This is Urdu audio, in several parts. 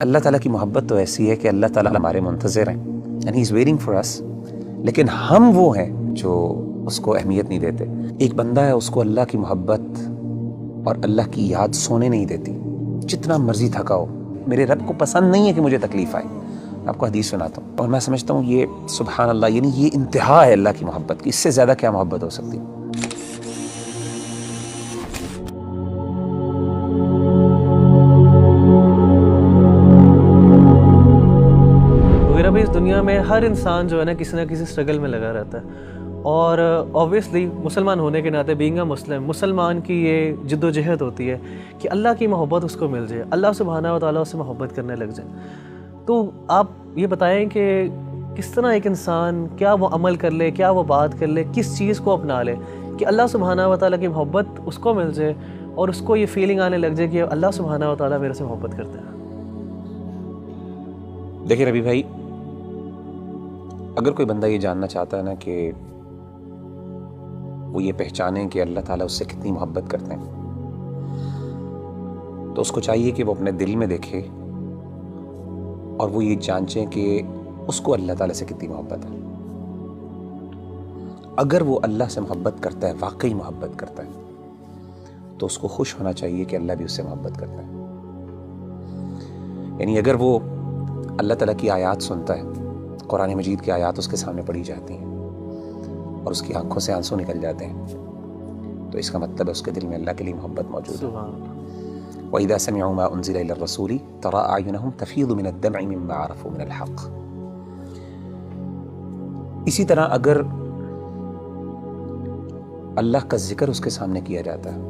اللہ تعالیٰ کی محبت تو ایسی ہے کہ اللہ تعالیٰ ہمارے منتظر ہیں and he is waiting for us, لیکن ہم وہ ہیں جو اس کو اہمیت نہیں دیتے۔ ایک بندہ ہے، اس کو اللہ کی محبت اور اللہ کی یاد سونے نہیں دیتی، جتنا مرضی تھکا ہو۔ میرے رب کو پسند نہیں ہے کہ مجھے تکلیف آئے۔ آپ کو حدیث سناتا ہوں اور میں سمجھتا ہوں یہ سبحان اللہ، یعنی یہ انتہا ہے اللہ کی محبت کی، اس سے زیادہ کیا محبت ہو سکتی؟ اس دنیا میں ہر انسان جو ہے نا کسی نہ کسی اسٹرگل میں لگا رہتا ہے، اور اوبویسلی مسلمان ہونے کے ناطے بینگ اے مسلمان کی یہ جد و جہد ہوتی ہے کہ اللہ کی محبت اس کو مل جائے، اللہ سبحانہ و تعالیٰ اس سے محبت کرنے لگ جائے۔ تو آپ یہ بتائیں کہ کس طرح ایک انسان کیا وہ عمل کر لے، کیا وہ بات کر لے، کس چیز کو اپنا لے کہ اللہ سبحانہ و تعالیٰ کی محبت اس کو مل جائے اور اس کو یہ فیلنگ آنے لگ جائے کہ اللہ سبحانہ و تعالیٰ میرے سے محبت کرتا ہے۔ دیکھیں ربی بھائی، اگر کوئی بندہ یہ جاننا چاہتا ہے نا کہ وہ یہ پہچانے کہ اللہ تعالیٰ اس سے کتنی محبت کرتے ہیں، تو اس کو چاہیے کہ وہ اپنے دل میں دیکھے اور وہ یہ جانچیں کہ اس کو اللہ تعالیٰ سے کتنی محبت ہے۔ اگر وہ اللہ سے محبت کرتا ہے، واقعی محبت کرتا ہے، تو اس کو خوش ہونا چاہیے کہ اللہ بھی اس سے محبت کرتا ہے۔ یعنی اگر وہ اللہ تعالیٰ کی آیات سنتا ہے، قرآن مجید کی آیات اس کے سامنے پڑھی جاتی ہیں اور اس کی آنکھوں سے آنسو نکل جاتے ہیں، تو اس کا مطلب ہے اس کے دل میں اللہ کے لیے محبت موجود ہے۔ وَإِذَا سَمِعُوا مَا أُنزِلَ إِلَى الرَّسُولِ تَرَىٰ أَعْيُنَهُمْ تَفِيضُ مِنَ الدَّمْعِ مِمَّا عَرَفُوا مِنَ الْحَقِّ۔ اسی طرح اگر اللہ کا ذکر اس کے سامنے کیا جاتا ہے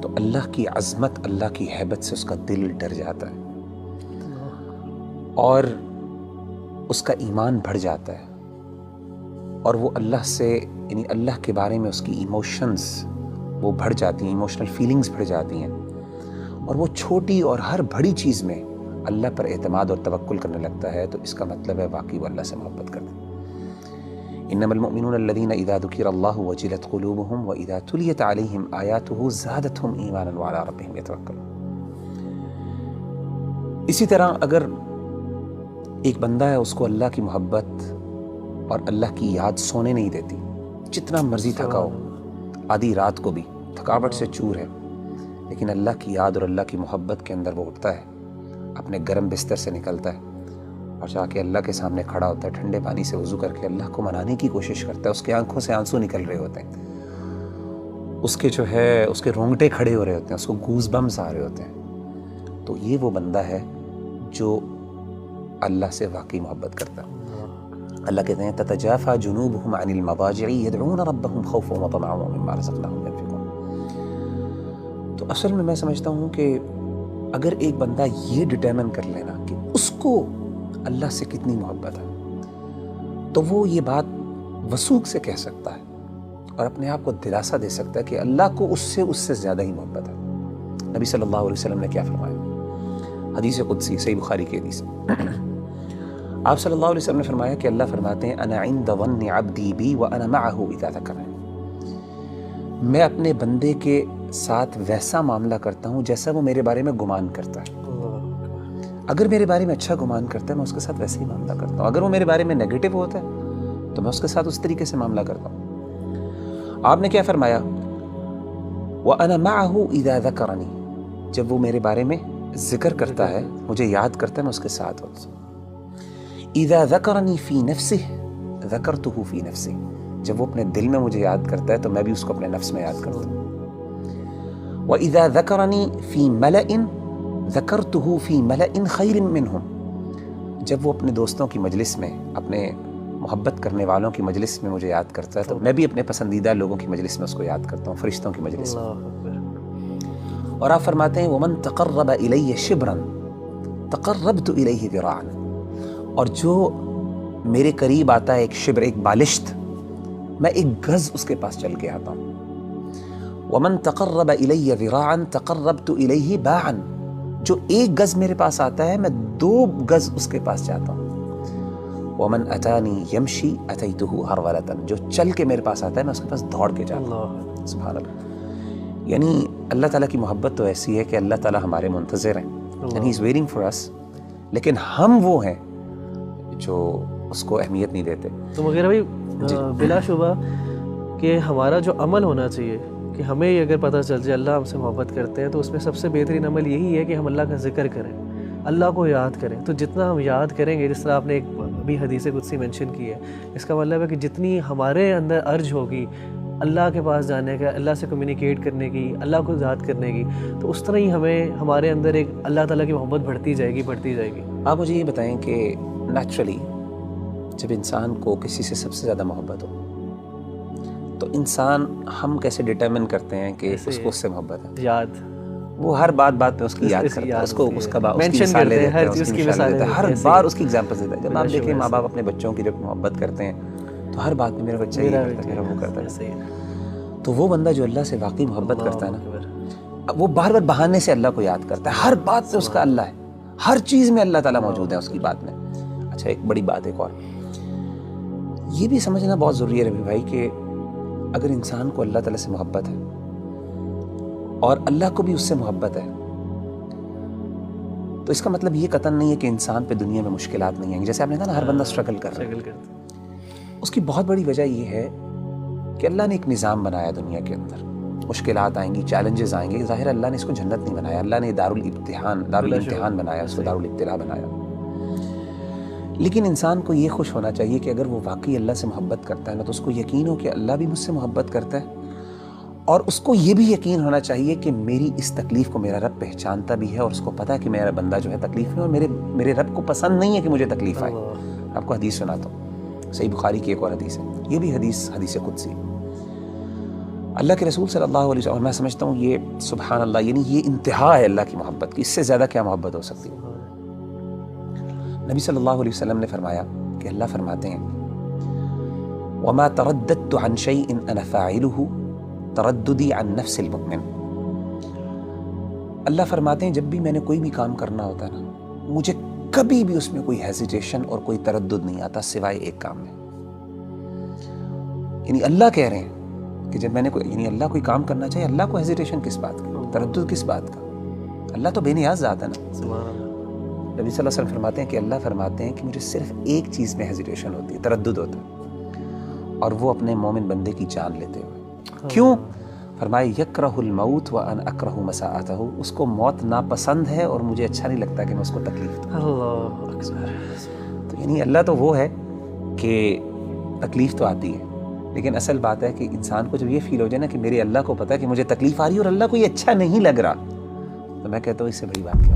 تو اللہ کی عظمت، اللہ کی ہیبت سے اس کا دل ڈر جاتا ہے اور اس کا ایمان بڑھ جاتا ہے، اور وہ اللہ سے، یعنی اللہ کے بارے میں اس کی ایموشنز وہ بڑھ جاتی ہیں، ایموشنل فیلنگز بڑھ جاتی ہیں، اور وہ چھوٹی اور ہر بڑی چیز میں اللہ پر اعتماد اور توکل کرنے لگتا ہے، تو اس کا مطلب ہے واقعی وہ اللہ سے محبت کرتا ہے۔ انما المؤمنون الذين اذا ذكر الله وجلت قلوبهم واذا تليت عليهم آياته زادتهم ایمانا وعلى ربهم يتوکلون۔ اسی طرح اگر ایک بندہ ہے، اس کو اللہ کی محبت اور اللہ کی یاد سونے نہیں دیتی، جتنا مرضی تھکا ہو، آدھی رات کو بھی تھکاوٹ سے چور ہے، لیکن اللہ کی یاد اور اللہ کی محبت کے اندر وہ اٹھتا ہے، اپنے گرم بستر سے نکلتا ہے اور جا کے اللہ کے سامنے کھڑا ہوتا ہے، ٹھنڈے پانی سے وضو کر کے اللہ کو منانے کی کوشش کرتا ہے۔ اس کی آنکھوں سے آنسو نکل رہے ہوتے ہیں، اس کے جو ہے اس کے رونگٹے کھڑے ہو رہے ہوتے ہیں، اس کو گوز بمز آ رہے ہوتے ہیں، تو یہ وہ بندہ ہے جو اللہ سے واقعی محبت کرتا ہے۔ اللہ کہتے ہیں تتجافى جنوبهم عن المضاجع يدعون ربهم خوفا وطمعا ومما رزقناهم ينفقون۔ تو اصل میں سمجھتا ہوں کہ اگر ایک بندہ یہ ڈٹرمن کر لینا کہ اس کو اللہ سے کتنی محبت ہے، تو وہ یہ بات وثوق سے کہہ سکتا ہے اور اپنے آپ کو دلاسا دے سکتا ہے کہ اللہ کو اس سے زیادہ ہی محبت ہے۔ نبی صلی اللہ علیہ وسلم نے کیا فرمایا؟ حدیث قدسی، صحیح بخاری کی حدیث، آپ صلی اللہ علیہ وسلم نے فرمایا کہ اللہ فرماتے ہیں انا عند ظن عبدی بی وانا معه اذا ذکرنی، میں اپنے بندے کے ساتھ ویسا معاملہ کرتا ہوں جیسا وہ میرے بارے میں گمان کرتا ہے۔ اگر میرے بارے میں اچھا گمان کرتا ہے میں اس کے ساتھ ویسے ہی معاملہ کرتا ہوں، اگر وہ میرے بارے میں نیگیٹو ہوتا ہے تو میں اس کے ساتھ اس طریقے سے معاملہ کرتا ہوں۔ آپ نے کیا فرمایا؟ وانا معه اذا ذکرنی، جب وہ میرے بارے میں ذکر کرتا ہے، مجھے یاد کرتا ہے، میں اس کے ساتھ ہوتا ہوں۔ اذا ذکرنی فی نفسہ ذکرتہ فی نفسی، جب وہ اپنے دل میں مجھے یاد کرتا ہے تو میں بھی اس کو اپنے نفس میں یاد کرتا ہوں۔ واذا ذکرنی فی ملأ ذکرتہ فی ملأ خیر منہم، جب وہ اپنے دوستوں کی مجلس میں، اپنے محبت کرنے والوں کی مجلس میں مجھے یاد کرتا ہے تو میں بھی اپنے پسندیدہ لوگوں کی مجلس میں اس کو یاد کرتا ہوں، فرشتوں کی مجلس میں۔ اور آپ فرماتے ہیں ومن تقرب الی شبرا تقربت الیہ ذراعا، اور جو میرے قریب آتا ہے ایک شبر، ایک بالشت، میں ایک گز اس کے پاس چل کے آتا ہوں۔ ومن تقرب الی ذراعا تقربت الیہ باعا، جو ایک گز میرے پاس آتا ہے میں 2 گز اس کے پاس جاتا ہوں۔ ومن اتانی یمشی اتیتہ ہرولۃ، جو چل کے میرے پاس آتا ہے میں اس کے پاس دوڑ کے جاتا ہوں۔ سبحان اللہ۔ یعنی اللہ تعالیٰ کی محبت تو ایسی ہے کہ اللہ تعالیٰ ہمارے منتظر ہیں and he is waiting for us. لیکن ہم وہ ہیں جو اس کو اہمیت نہیں دیتے. تو مغیرہ بھائی بلا شبہ کہ ہمارا جو عمل ہونا چاہیے کہ ہمیں یہ اگر پتہ چل جائے اللہ ہم سے محبت کرتے ہیں تو اس میں سب سے بہترین عمل یہی ہے کہ ہم اللہ کا ذکر کریں, اللہ کو یاد کریں. تو جتنا ہم یاد کریں گے, جس طرح آپ نے ایک بھی حدیث قدسی مینشن کی ہے, اس کا مطلب ہے کہ جتنی ہمارے اندر ارج ہوگی اللہ کے پاس جانے کا, اللہ سے کمیونیکیٹ کرنے کی, اللہ کو یاد کرنے کی, تو اس طرح ہی ہمارے اندر ایک اللہ تعالیٰ کی محبت بڑھتی جائے گی. آپ مجھے یہ بتائیں کہ نیچرلی جب انسان کو کسی سے سب سے زیادہ محبت ہو تو انسان ہم کیسے ڈٹرمن کرتے ہیں کہ اس کو اس سے محبت ہے؟ یاد, وہ ہر بات میں اس کی یاد کرتا ہے, اس کو اس کا مثالیں دیتا ہے, ہر بار اس کی ایگزامپل دیتا ہے. جب آپ دیکھیں ماں باپ اپنے بچوں کی جب محبت کرتے ہیں تو ہر بات میں میرا بچہ یہ کرتا ہے, میرا وہ کرتا ہے. تو وہ بندہ جو اللہ سے واقعی محبت کرتا ہے نا, وہ بار بار بہانے سے اللہ کو یاد کرتا ہے. ہر بات میں اس کا اللہ ہے, ہر چیز میں اللہ تعالیٰ موجود ہے اس کی بات میں. اچھا ایک بڑی بات ایک اور یہ بھی سمجھنا بہت ضروری ہے ربی بھائی کہ اگر انسان کو اللہ تعالیٰ سے محبت ہے اور اللہ کو بھی اس سے محبت ہے تو اس کا مطلب یہ قطعاً نہیں ہے کہ انسان پہ دنیا میں مشکلات نہیں آئیں گی. جیسے آپ نے کہا نا ہر بندہ اسٹرگل کر رہا ہے, اس کی بہت بڑی وجہ یہ ہے کہ اللہ نے ایک نظام بنایا دنیا کے اندر. مشکلات آئیں گی, چیلنجز آئیں گے, ظاہر اللہ نے اس کو جنت نہیں بنایا, اللہ نے دارالامتحان بنایا, اس کو دارالابتلاء بنایا. لیکن انسان کو یہ خوش ہونا چاہیے کہ اگر وہ واقعی اللہ سے محبت کرتا ہے نا تو اس کو یقین ہو کہ اللہ بھی مجھ سے محبت کرتا ہے, اور اس کو یہ بھی یقین ہونا چاہیے کہ میری اس تکلیف کو میرا رب پہچانتا بھی ہے, اور اس کو پتہ ہے کہ میرا بندہ جو ہے تکلیف میں, اور میرے رب کو پسند نہیں ہے کہ مجھے تکلیف آئے. آپ کو حدیث سناتا ہوں, صحیح بخاری کی ایک اور حدیث ہے, یہ بھی حدیث قدسی. اللہ کے رسول صلی اللہ علیہ وسلم, میں سمجھتا ہوں یہ سبحان اللہ, یعنی یہ انتہا ہے اللہ کی محبت کی, اس سے زیادہ کیا محبت ہو سکتی ہے. نبی صلی اللہ علیہ وسلم نے فرمایا کہ اللہ فرماتے ہیں وَمَا تَرَدَّدْتُ عَنْ شَيْءٍ أَنَا فَاعِلُهُ تَرَدُّدِي عَنْ نَفْسِ الْمُؤْمِنِ. اللہ فرماتے ہیں جب بھی میں نے کوئی بھی کام کرنا ہوتا ہے نا, مجھے کبھی بھی اس میں کوئی ہیزیٹیشن اور کوئی تردد نہیں آتا سوائے ایک کام میں. یعنی اللہ کہہ رہے ہیں کہ جب میں نے یعنی اللہ کوئی کام کرنا چاہیے, اللہ کو ہیزیٹیشن کس بات کا, تردد کس بات کا؟ اللہ تو بے نیاز ذات ہے نا. نبی صلی اللہ علیہ وسلم فرماتے ہیں کہ اللہ فرماتے ہیں کہ مجھے صرف ایک چیز میں ہیزیٹیشن ہوتی ہے, تردد ہوتا ہے, اور وہ اپنے مومن بندے کی جان لیتے ہوئے. کیوں؟ فرمائے یکرہ الموت وانا اکرہ مساءتہ, اس کو موت ناپسند ہے اور مجھے اچھا نہیں لگتا کہ میں اس کو تکلیف دوں. اللہ اکبر. تو یعنی اللہ تو وہ ہے کہ تکلیف تو آتی ہے, لیکن اصل بات ہے کہ انسان کو جب یہ فیل ہو جائے نا کہ میرے اللہ کو پتہ ہے کہ مجھے تکلیف آ رہی ہے اور اللہ کو یہ اچھا نہیں لگ رہا, تو میں کہتا ہوں اس سے بڑی بات کیا.